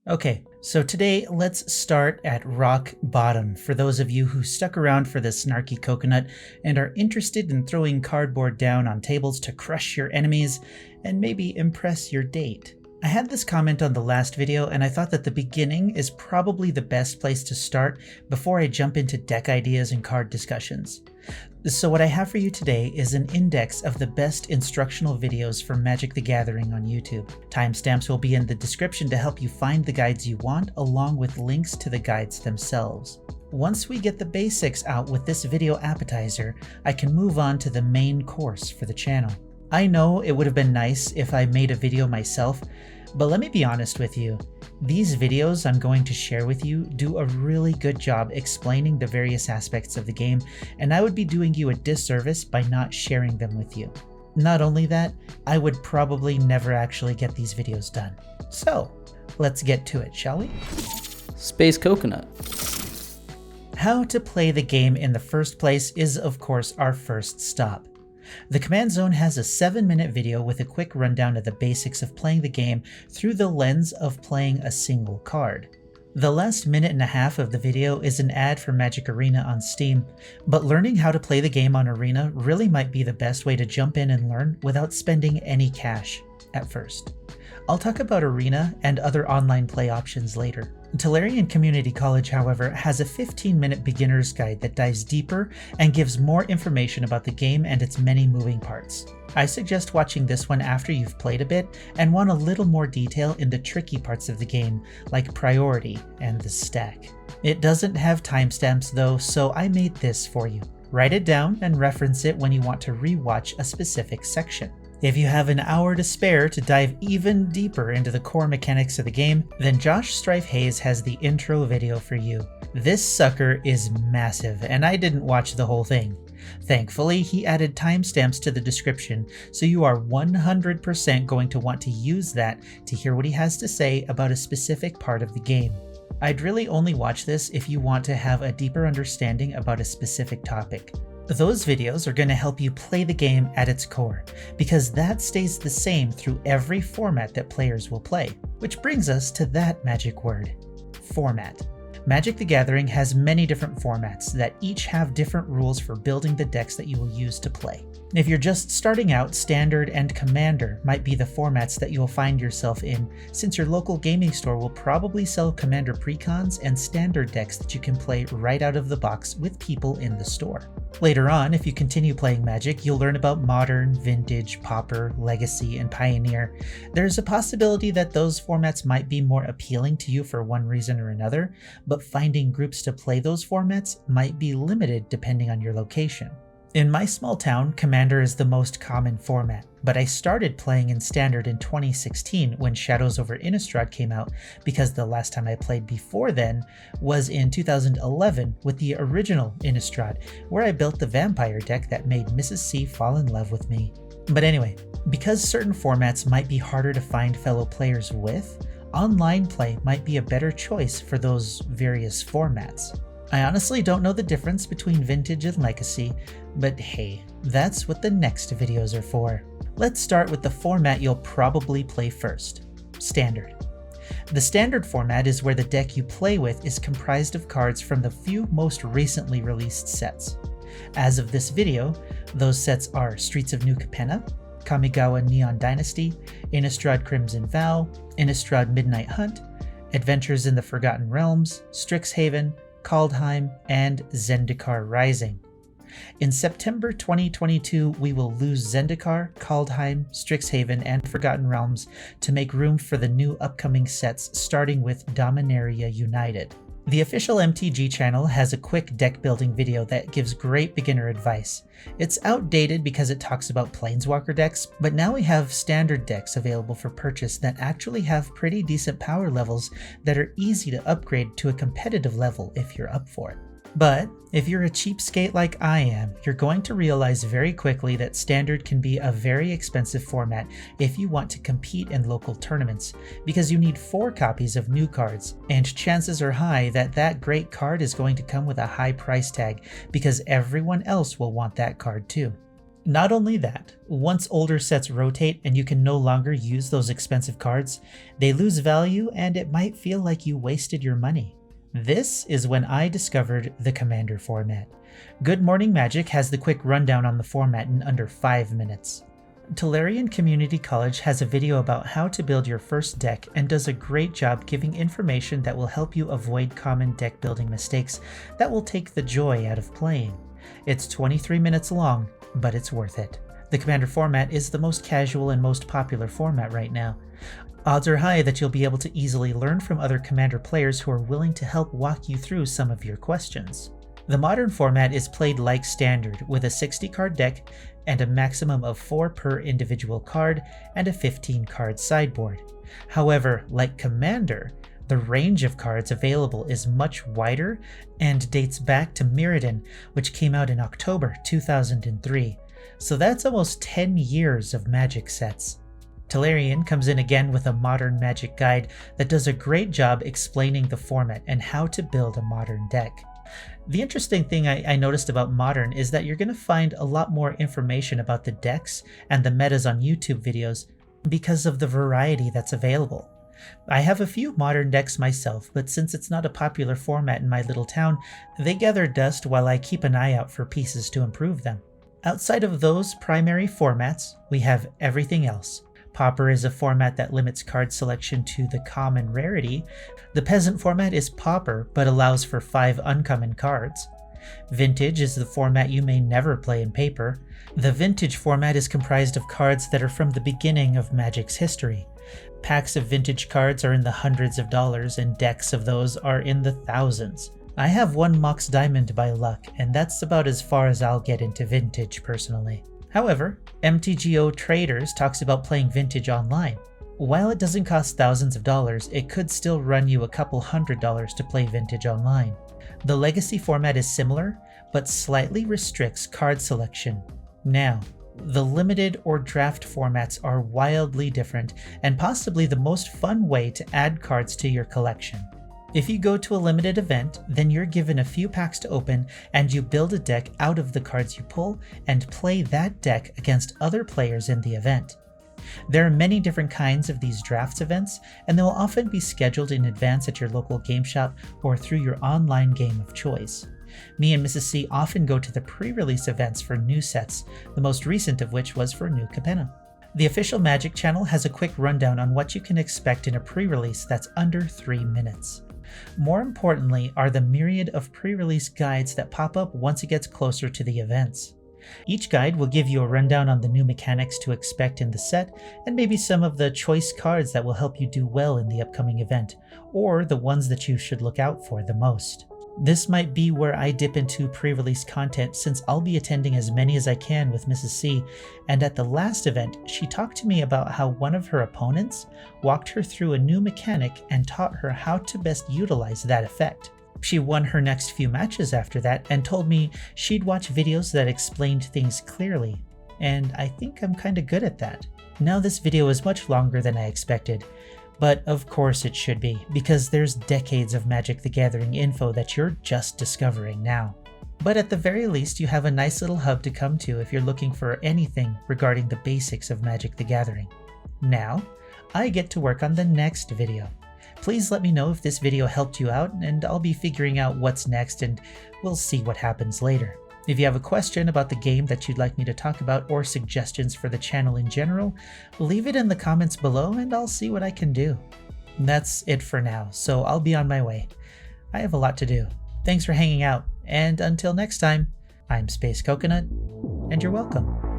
Okay, so today let's start at rock bottom for those of you who stuck around for the snarky coconut and are interested in throwing cardboard down on tables to crush your enemies and maybe impress your date. I had this comment on the last video and I thought that the beginning is probably the best place to start before I jump into deck ideas and card discussions. So what I have for you today is an index of the best instructional videos for Magic the Gathering on YouTube. Timestamps will be in the description to help you find the guides you want, along with links to the guides themselves. Once we get the basics out with this video appetizer, I can move on to the main course for the channel. I know it would have been nice if I made a video myself, but let me be honest with you. These videos I'm going to share with you do a really good job explaining the various aspects of the game, and I would be doing you a disservice by not sharing them with you. Not only that, I would probably never actually get these videos done. So, let's get to it, shall we? Space Coconut. How to play the game in the first place is, of course, our first stop. The Command Zone has a 7-minute video with a quick rundown of the basics of playing the game through the lens of playing a single card. The last minute and a half of the video is an ad for Magic Arena on Steam, but learning how to play the game on Arena really might be the best way to jump in and learn without spending any cash at first. I'll talk about Arena and other online play options later. Tolarian Community College, however, has a 15-minute beginner's guide that dives deeper and gives more information about the game and its many moving parts. I suggest watching this one after you've played a bit and want a little more detail in the tricky parts of the game, like priority and the stack. It doesn't have timestamps though, so I made this for you. Write it down and reference it when you want to re-watch a specific section. If you have an hour to spare to dive even deeper into the core mechanics of the game, then Josh Strife Hayes has the intro video for you. This sucker is massive, and I didn't watch the whole thing. Thankfully, he added timestamps to the description, so you are 100% going to want to use that to hear what he has to say about a specific part of the game. I'd really only watch this if you want to have a deeper understanding about a specific topic. Those videos are going to help you play the game at its core, because that stays the same through every format that players will play. Which brings us to that magic word, format. Magic the Gathering has many different formats that each have different rules for building the decks that you will use to play. If you're just starting out, Standard and Commander might be the formats that you'll find yourself in, since your local gaming store will probably sell Commander precons and Standard decks that you can play right out of the box with people in the store. Later on, if you continue playing Magic, you'll learn about Modern, Vintage, Pauper, Legacy, and Pioneer. There's a possibility that those formats might be more appealing to you for one reason or another, but finding groups to play those formats might be limited depending on your location. In my small town, Commander is the most common format, but I started playing in Standard in 2016 when Shadows over Innistrad came out, because the last time I played before then was in 2011 with the original Innistrad, where I built the vampire deck that made Mrs. C fall in love with me. But anyway, because certain formats might be harder to find fellow players with, online play might be a better choice for those various formats. I honestly don't know the difference between Vintage and Legacy, but hey, that's what the next videos are for. Let's start with the format you'll probably play first, Standard. The Standard format is where the deck you play with is comprised of cards from the few most recently released sets. As of this video, those sets are Streets of New Capenna, Kamigawa Neon Dynasty, Innistrad Crimson Vow, Innistrad Midnight Hunt, Adventures in the Forgotten Realms, Strixhaven, Kaldheim, and Zendikar Rising. In September 2022, we will lose Zendikar, Kaldheim, Strixhaven, and Forgotten Realms to make room for the new upcoming sets, starting with Dominaria United. The official MTG channel has a quick deck building video that gives great beginner advice. It's outdated because it talks about Planeswalker decks, but now we have Standard decks available for purchase that actually have pretty decent power levels that are easy to upgrade to a competitive level if you're up for it. But if you're a cheapskate like I am, you're going to realize very quickly that Standard can be a very expensive format if you want to compete in local tournaments, because you need 4 copies of new cards, and chances are high that that great card is going to come with a high price tag, because everyone else will want that card too. Not only that, once older sets rotate and you can no longer use those expensive cards, they lose value and it might feel like you wasted your money. This is when I discovered the Commander format. Good Morning Magic has the quick rundown on the format in under 5 minutes. Tolarian Community College has a video about how to build your first deck and does a great job giving information that will help you avoid common deck building mistakes that will take the joy out of playing. It's 23 minutes long, but it's worth it. The Commander format is the most casual and most popular format right now. Odds are high that you'll be able to easily learn from other Commander players who are willing to help walk you through some of your questions. The modern format is played like standard, with a 60-card deck and a maximum of 4 per individual card and a 15-card sideboard. However, like Commander, the range of cards available is much wider and dates back to Mirrodin, which came out in October 2003. So that's almost 10 years of Magic sets. Tolarian comes in again with a modern Magic guide that does a great job explaining the format and how to build a modern deck. The interesting thing I noticed about Modern is that you're going to find a lot more information about the decks and the metas on YouTube videos because of the variety that's available. I have a few Modern decks myself, but since it's not a popular format in my little town, they gather dust while I keep an eye out for pieces to improve them. Outside of those primary formats, we have everything else. Pauper is a format that limits card selection to the common rarity. The Peasant format is Pauper, but allows for 5 uncommon cards. Vintage is the format you may never play in paper. The Vintage format is comprised of cards that are from the beginning of Magic's history. Packs of Vintage cards are in the hundreds of dollars, and decks of those are in the thousands. I have 1 Mox Diamond by luck, and that's about as far as I'll get into Vintage personally. However, MTGO Traders talks about playing Vintage online. While it doesn't cost thousands of dollars, it could still run you a couple $100 to play Vintage online. The Legacy format is similar, but slightly restricts card selection. Now, the limited or draft formats are wildly different and possibly the most fun way to add cards to your collection. If you go to a limited event, then you're given a few packs to open and you build a deck out of the cards you pull and play that deck against other players in the event. There are many different kinds of these drafts events, and they will often be scheduled in advance at your local game shop or through your online game of choice. Me and Mrs. C often go to the pre-release events for new sets, the most recent of which was for New Capenna. The official Magic channel has a quick rundown on what you can expect in a pre-release that's under 3 minutes. More importantly are the myriad of pre-release guides that pop up once it gets closer to the events. Each guide will give you a rundown on the new mechanics to expect in the set, and maybe some of the choice cards that will help you do well in the upcoming event, or the ones that you should look out for the most. This might be where I dip into pre-release content, since I'll be attending as many as I can with Mrs. C, and at the last event, she talked to me about how one of her opponents walked her through a new mechanic and taught her how to best utilize that effect. She won her next few matches after that and told me she'd watch videos that explained things clearly, and I think I'm kinda good at that. Now this video is much longer than I expected, but of course it should be, because there's decades of Magic the Gathering info that you're just discovering now. But at the very least, you have a nice little hub to come to if you're looking for anything regarding the basics of Magic the Gathering. Now, I get to work on the next video. Please let me know if this video helped you out, and I'll be figuring out what's next, and we'll see what happens later. If you have a question about the game that you'd like me to talk about, or suggestions for the channel in general, leave it in the comments below and I'll see what I can do. That's it for now, so I'll be on my way. I have a lot to do. Thanks for hanging out, and until next time, I'm Space Coconut, and you're welcome.